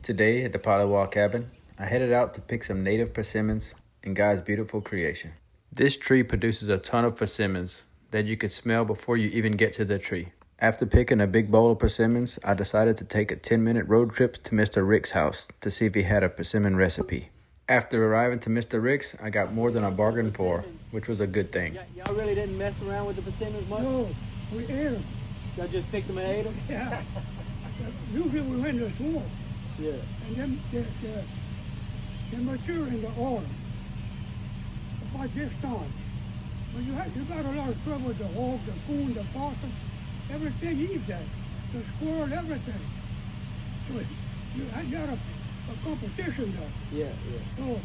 Today at the Pollywog Cabin, I headed out to pick some native persimmons in God's beautiful creation. This tree produces a ton of persimmons that you could smell before you even get to the tree. After picking a big bowl of persimmons, I decided to take a 10-minute road trip to Mr. Rick's house to see if he had a persimmon recipe. After arriving to Mr. Rick's, I got more than I bargained for, which was a good thing. Y'all really didn't mess around with the persimmons much? No, we ate them. Y'all just picked them and ate them? Yeah. Usually we went to the swamp. Yeah. And then they mature in the autumn. About this time. But you got a lot of trouble with the hog, the coon, the possum. Everything eats that. The squirrel, everything. So you got a competition there. Yeah. So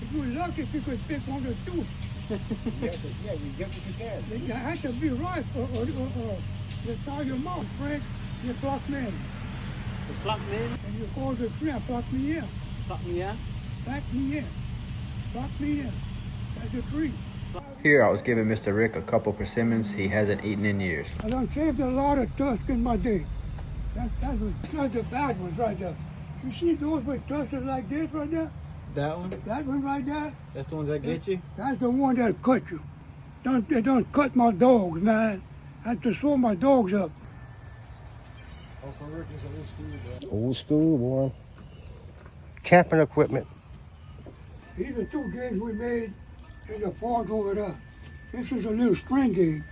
if you were lucky if you could pick one or two. Yeah, you get what you can. You had to be right or you tie your mouth, Frank. You pluck me in. You pluck me in? And you call the tree, pluck me in. Pluck me in? Pluck me in. Pluck me in. That's a tree. Here I was giving Mr. Rick a couple persimmons he hasn't eaten in years. I done saved a lot of tusk in my day. That's not the bad ones right there. You see those with tusks like this right there? That one? That one right there? That's the ones that get you? That's the one that cut you. They don't cut my dogs, man. I have to sew my dogs up. Uncle Rick is old school, bro. Old school, boy. Camping equipment. These are two gigs we made in the forge over there. This is a little string gig.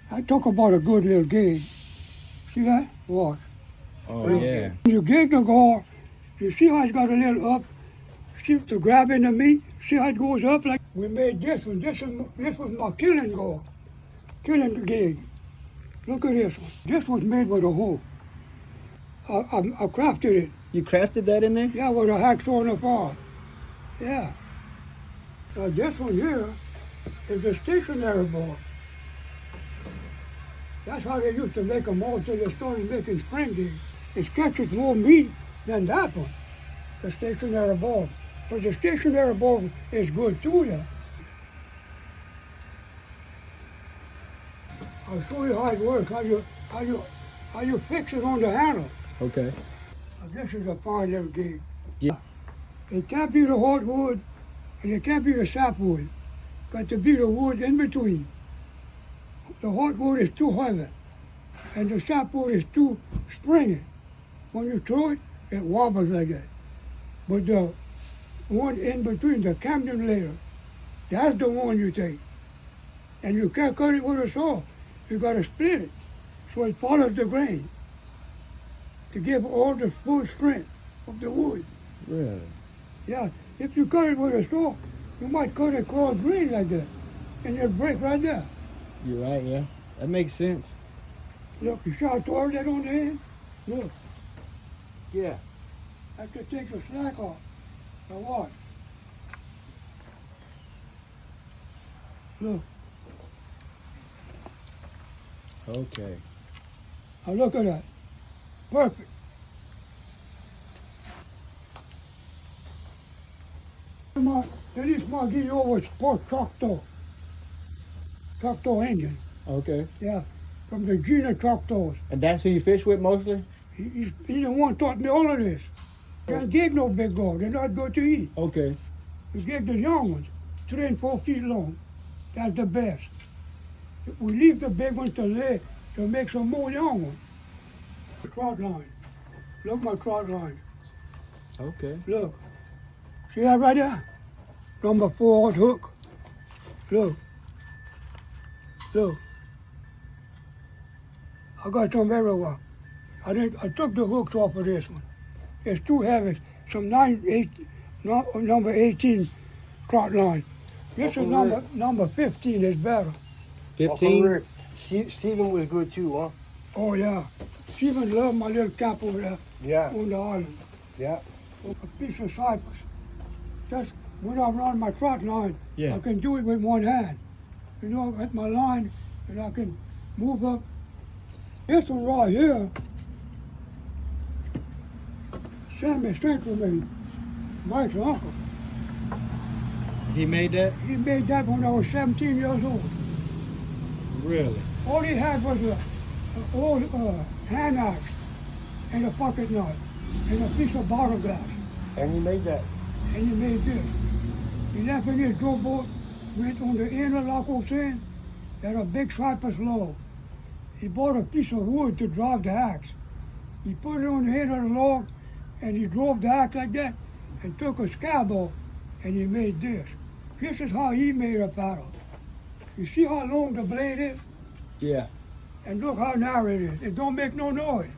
I talk about a good little gig. See that? Watch. Oh, yeah. When you gig the gore, you see how it's got a little up? See to grab in the meat? See how it goes up? Like we made this one. This was my killing gore. Killing gig. Look at this one. This was made with a hoe. I crafted it. You crafted that in there? Yeah, with a hacksaw and a file. Yeah. Now this one here is a stationary board. That's how they used to make them all till they started making spring gigs. It catches more meat than that one, the stationary board. But the stationary board is good too, yeah. I'll show you how it works, how you fix it on the handle. Okay. Now, this is a fine little gig. Yeah. It can't be the hardwood and it can't be the sapwood. Got to be the wood in between. The hardwood is too heavy and the sapwood is too springy. When you throw it, it wobbles like that. But the one in between, the Camden layer, that's the one you take. And you can't cut it with a saw. You got to split it so it follows the grain to give all the full strength of the wood. Really? Yeah, if you cut it with a saw, you might cut it cross grain like that, and it'll break right there. You're right, yeah. That makes sense. Look, you see how tall that on the end? Look, Yeah. I could take the slack off. Now watch. Look, Okay. now look at that. Perfect. This might give you over sport tractor engine. Okay. Yeah, from the Gina tractors. And that's who you fish with mostly? He's the one taught me all of this. Can't give no big gold. They're not good to eat. Okay. You give the young ones, 3 and 4 feet long. That's the best. We leave the big ones to lay to make some more young ones. The trout line. Look my trout line. Okay. Look. See that right there? Number 4 hook. Look. Look. I got some everywhere. I took the hooks off of this one. It's too heavy. Some number 18 trout line. This is number 15 is better. 15? Stephen was good too, huh? Oh yeah. Stephen loved my little cap over there Yeah. on the island. Yeah. A piece of cypress. Just when I run my trout line, Yeah. I can do it with one hand. You know, at my line, and I can move up. This one right here, Sammy sent for me, Mike's uncle. He made that? He made that when I was 17 years old. Really? All he had was an old hand axe and a pocket knife. and a piece of bottle glass. And you made that. And he made this. He left in his rowboat, went on the end of Lac Ocean, had a big cypress log. He bought a piece of wood to drive the axe. He put it on the end of the log, and he drove the axe like that, and took a scab off, and he made this. This is how he made a paddle. You see how long the blade is? Yeah. And look how narrow it is. It don't make no noise.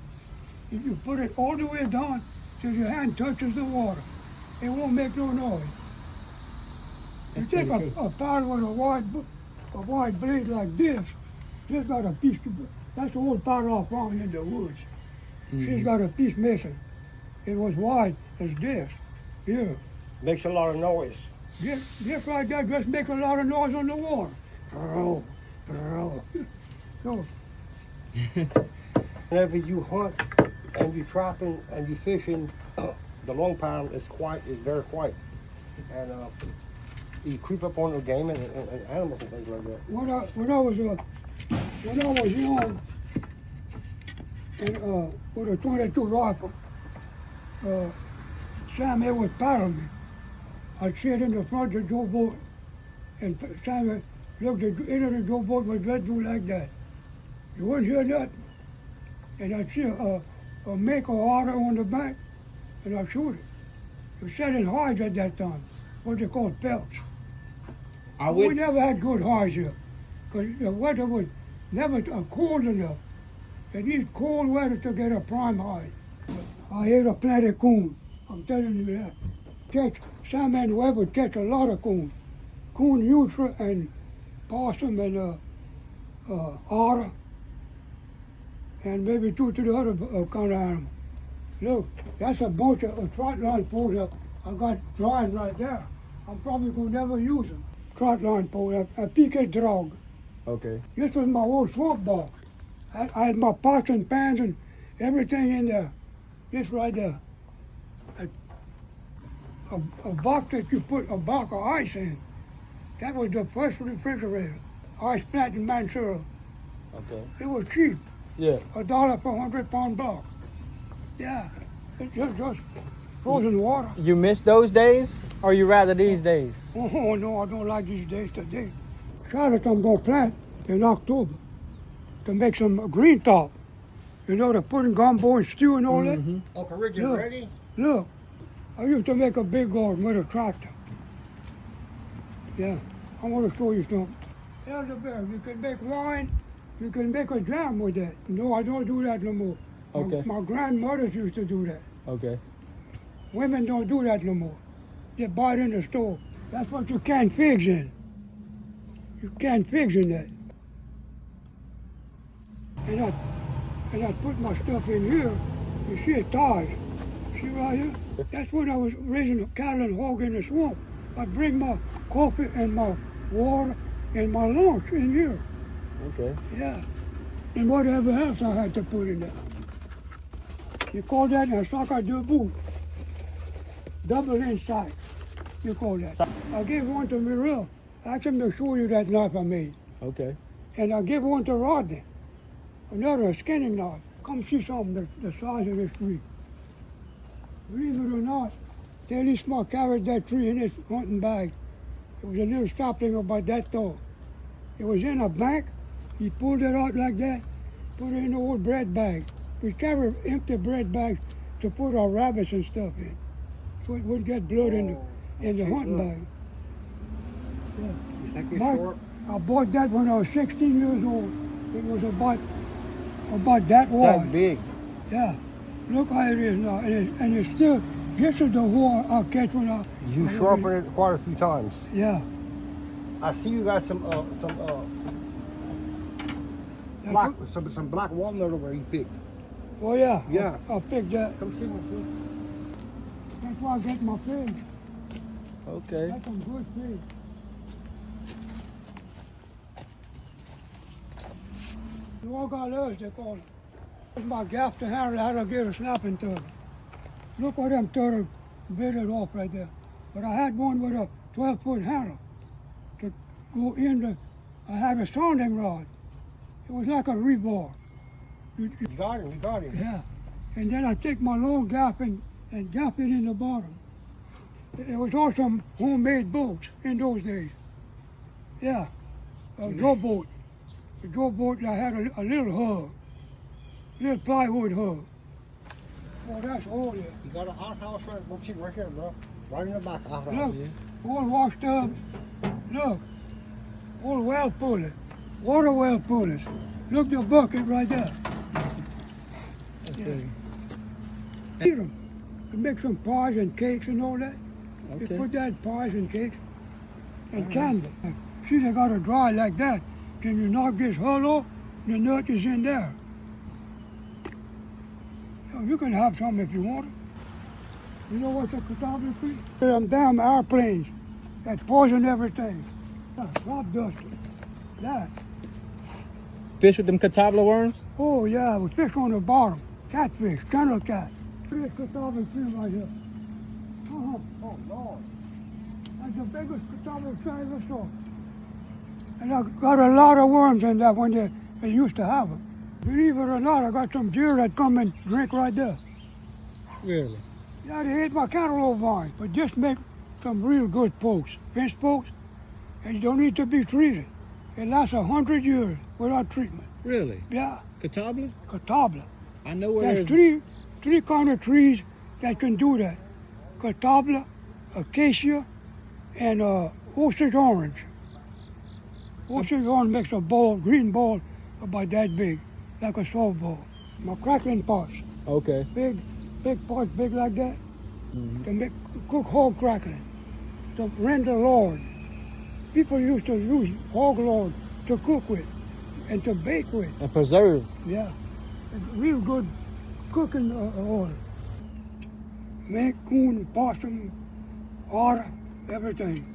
If you put it all the way down till your hand touches the water, it won't make no noise. You take a paddle with a wide blade like this got a piece, that's the old paddle I found in the woods. She's got a piece missing. It was wide as this. Here. Makes a lot of noise. Just like that, just makes a lot of noise on the water. So, Whenever you hunt and you trapping and you fishing, the long paddle is very quiet. And you creep up on the game and animals and things like that. when I was young, and with a 22 rifle, Sam would paddle me. I'd sit in the front of the rowboat, and Sam looked at the end of the rowboat was right through like that. You wouldn't hear nothing. And I'd see a mink or otter on the bank, and I'd shoot it. It was set in hides at that time, what they called pelts. We never had good hides here, because the weather was never cold enough. It needs cold weather to get a prime hide. I ate a plenty coon, I'm telling you that. Sam and Webb would catch a lot of coon. Coon, nutria, and possum, and otter, and maybe 2 to the other kind of animal. Look, that's a bunch of trot line poles up I got drying right there. I'm probably going to never use them. Trot line pole, a piquet drog. Okay. This was my old swamp box. I had my pots and pans and everything in there. This right there. A box that you put a block of ice in. That was the first refrigerator. Ice plant in Mansura. Okay. It was cheap. Yeah. $1 for 100-pound block. Yeah. It's just frozen water. You miss those days, or you rather these days? Oh no, I don't like these days today. Carrots I'm gonna plant in October to make some green top. You know, to put in gumbo and stew and all that. Uncle Rick, you ready? Look, I used to make a big garden with a tractor. Yeah, I want to show you something. Elderberry, you can make wine, you can make a jam with that. No, I don't do that no more. Okay. My grandmothers used to do that. Okay. Women don't do that no more. They buy it in the store. That's what you can figs in. You can figs in that. And I put my stuff in here. You see it ties. See right here? That's when I was raising cattle and hog in the swamp. I'd bring my coffee and my water and my lunch in here. Okay. Yeah. And whatever else I had to put in there. You call that a sac de bout. Double inside, you call that. I gave one to Mirel. Ask him to show you that knife I made. Okay. And I gave one to Rodney. Another skinning knife. Come see something, the size of this tree. Believe it or not, Daddy Smart carried that tree in his hunting bag. It was a little sapling about that tall. It was in a bank. He pulled it out like that, put it in the old bread bag. We carried empty bread bags to put our rabbits and stuff in, so it wouldn't get blood in the hunting bag. Yeah. You think it's short? I bought that when I was 16 years old. It was about that wide. That big. Yeah. Look how it is now, and it's still just as the wall I catch when I. You sharpened it quite a few times. Yeah. I see you got some black walnut over there you picked. Oh yeah. Yeah. I picked that. Come see me. That's why I get my figs. Okay. That's some good figs. You all got those, they call it. That's my gaff to handle how to get a snapping turtle. Look what them turtles bit it off right there. But I had one with a 12-foot handle to go in the, I had a sounding rod. It was like a rebar. You got him. Yeah. and then I take my long gaff and gaff it in the bottom. There was also homemade boats in those days. Yeah, a draw boat. A draw boat, I had a little hull, little plywood hull. Oh, that's all there. You got an outhouse right here, bro. Right in the back, outhouse. Look, all wash tubs. Look, all well pullers, water well pullers. Look, the bucket right there. Okay. Eat them. You make some pies and cakes and all that. You Okay. put that in pies and cakes and candles. See, they got to dry like that. Then you knock this hull off, the nut is in there. So you can have some if you want it. You know what the catawba tree? Them damn airplanes that poison everything. Crop duster. That. Fish with them catawba worms? Oh yeah, with fish on the bottom. Catfish, kennel cat. Look at this catawba tree right here. Oh Lord. That's the biggest catawba tree I ever saw. And I got a lot of worms in that when they used to have them. Believe it or not, I got some deer that come and drink right there. Really? Yeah, they ate my cantaloupe vine, but just make some real good pokes, fence pokes, and you don't need to be treated. It lasts 100 years without treatment. Really? Yeah, Catawba? catawba. I know where There's there's... three kind of trees that can do that. Catawba, acacia, and Osage orange. Osage orange makes a ball, green ball about that big, like a softball. My crackling pots, Okay. big pots, big like that, to make cook hog crackling, to render lard. People used to use hog lard to cook with and to bake with. And preserve. Yeah, it's real good cooking oil. Mink, coon, possum, otter, everything.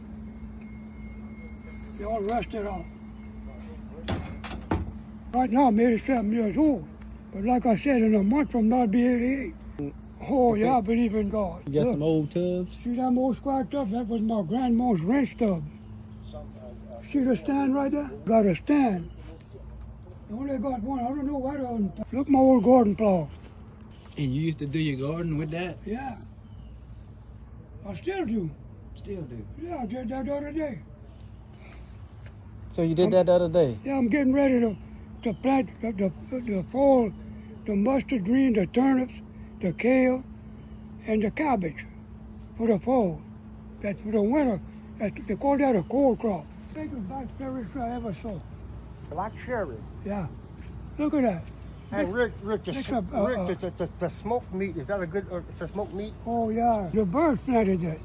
They all rusted off. Right now, I'm 87 years old. But like I said, in a month from now, I'll be 88. Oh, yeah, I believe in God. You got Look, some old tubs? see that old square tub? That was my grandma's wrench tub. See the stand right there? Got a stand. I only got one. I don't know why. Look, my old garden plow. And you used to do your garden with that? Yeah. I still do. Still do. Yeah, I did that the other day. So you did that the other day? Yeah, I'm getting ready to plant the fall, the mustard green, the turnips, the kale, and the cabbage for the fall. That's for the winter. They call that a cold crop. Biggest blackberry tree I ever saw. Black cherry. Yeah. Look at that. And Rick, the Rick, the smoked meat, is that a good, it's a smoked meat? Oh, yeah. The birds planted that.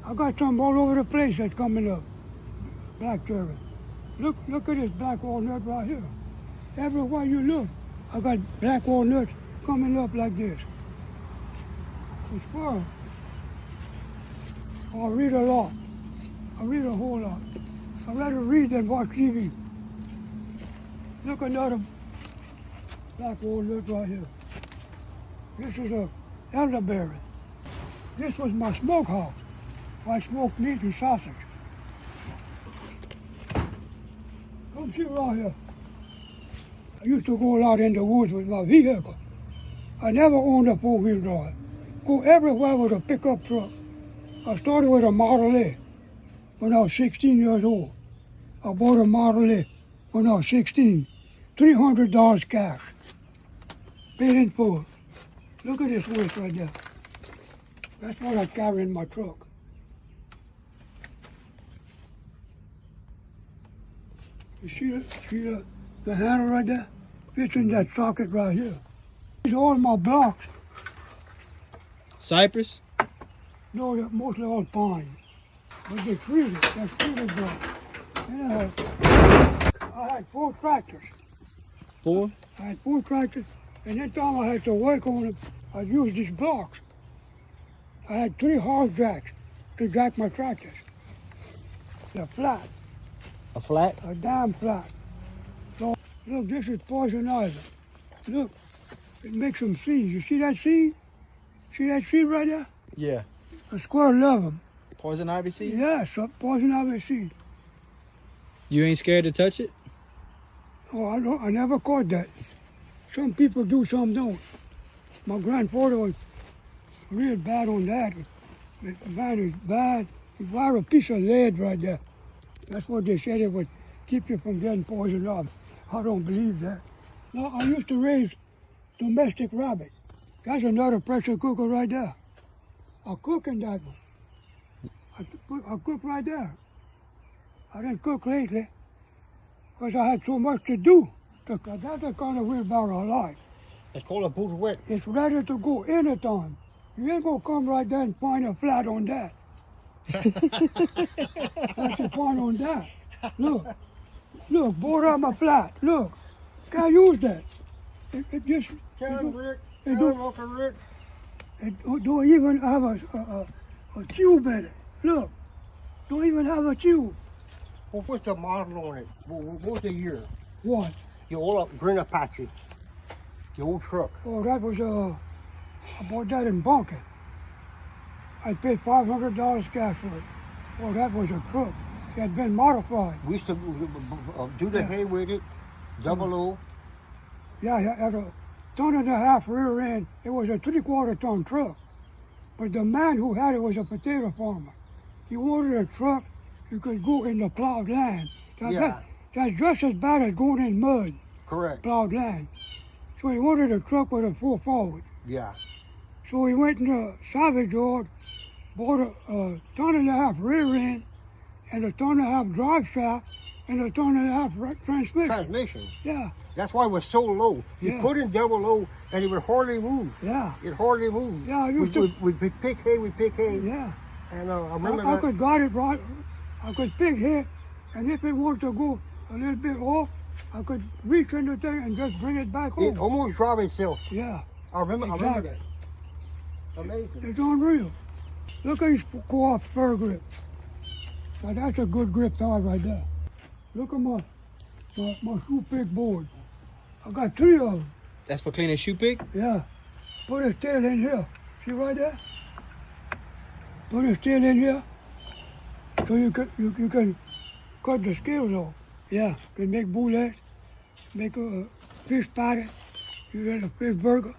I got some all over the place that's coming up. Black cherry. Look at this black walnut right here. Everywhere you look, I got black walnuts coming up like this. It's fun. I read a lot. I read a whole lot. I'd rather read than watch TV. Look another black walnut right here. This is a elderberry. This was my smokehouse. I smoked meat and sausage. Come see right here. I used to go a lot in the woods with my vehicle. I never owned a four-wheel drive. Go everywhere with a pickup truck. I started with a Model A when I was 16 years old. I bought a Model A when I was 16. $300 cash. Paid in full. Look at this waste right there. That's what I carry in my truck. You see the handle right there? Fits in that socket right here. These are all my blocks. Cypress? No, they're mostly all pine. But they're treated. They're treated blocks. And I had 4 tractors. 4? I had 4 tractors, and that time I had to work on them, I'd use these blocks. I had 3 horse jacks to jack my tractors. They're flat, A flat? a damn flat. So, look, this is poison ivy. Look, it makes some seeds. You see that seed? See that seed right there? Yeah. A squirrel love them. Poison ivy seed? Yes, a poison ivy seed. You ain't scared to touch it? Oh, I never caught that. Some people do, some don't. My grandfather was real bad on that. The man is bad. He wore a piece of lead right there. That's what they said it would keep you from getting poisoned up. I don't believe that. Now, I used to raise domestic rabbit. That's another pressure cooker right there. I cook in that one. I cook right there. I didn't cook lately because I had so much to do. That's the kind of wheelbarrow I like. It's called a bourouette. It's ready to go anytime. You ain't gonna come right there and find a flat on that. That's the point on that. Look, board out my flat. Look, can't use that. It just Rick. it Rick. don't even have a tube in it. Look, don't even have a tube. Well, what's the model on it? What's the year? What? Your old Green Apache. Your old truck. Oh, that was I bought that in Bunker. I paid $500 cash for it. Oh, that was a truck. It had been modified. We used to do the hay with it, double O. Yeah, it had a 1.5 tons rear end. It was a 3/4 ton truck. But the man who had it was a potato farmer. He wanted a truck you could go in the plowed land. That's just as bad as going in mud. Correct. Plowed land. So he wanted a truck with a full forward. Yeah. So he went in the salvage yard, bought a 1.5 tons rear end, and a 1.5 tons drive shaft, and a 1.5 tons transmission. Transmission. Yeah, That's why it was so low. You Yeah. put in double O, and it would hardly move. yeah, It hardly moved. Yeah, I used to- we pick hay, yeah. and I remember I that. could guide it right. I could pick here, and if it wanted to go a little bit off, I could reach in the thing and just bring it back It home. almost drive itself. Yeah, I remember Exactly. that. Amazing. it's unreal. Look at his co-op spur grip. Now that's a good grip tie right there. Look at my shoe pick board. I got 3 of them. That's for cleaning shoe pick? Yeah. Put his tail in here. See right there? Put his tail in here. So you can cut the scales off. Yeah. You can make boulets, make a fish patty, you get a fish burger.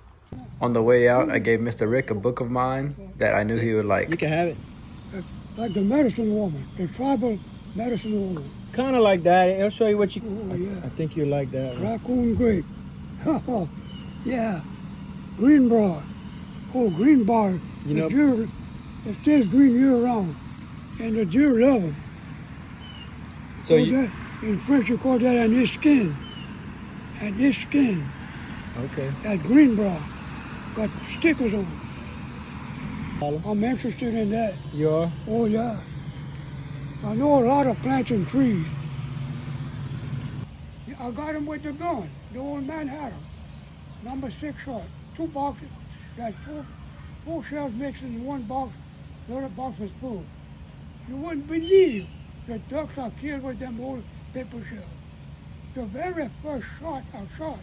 On the way out, I gave Mr. Rick a book of mine that I knew he would like. You can have it. Like the medicine woman, the tribal medicine woman. Kind of like that. It'll show you what you. Oh, yeah. I think you like that one. Raccoon grape. Yeah. Green bar. Oh, green bar. You know- The deer, it stays green year round. And the deer love them. So you. That, in French you call that an iskin. An iskin. Okay. That green bar. Got stickers on it. I'm interested in that. You are. Oh yeah. I know a lot of plants and trees. Yeah, I got them with the gun. The old man had them. Number 6 shot. 2 boxes. Got four shells mixed in one box. The other box was full. You wouldn't believe the ducks I killed with them old paper shells. The very first shot I shot,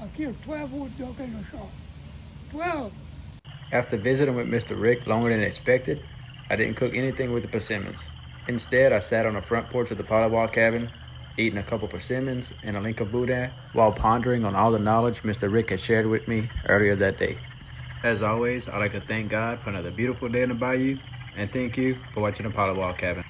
I killed 12 old ducks in a shot. 12. After visiting with Mr. Rick longer than expected, I didn't cook anything with the persimmons. Instead, I sat on the front porch of the Pollywog Cabin, eating a couple persimmons and a link of boudin, while pondering on all the knowledge Mr. Rick had shared with me earlier that day. As always, I'd like to thank God for another beautiful day in the bayou, and thank you for watching the Pollywog Cabin.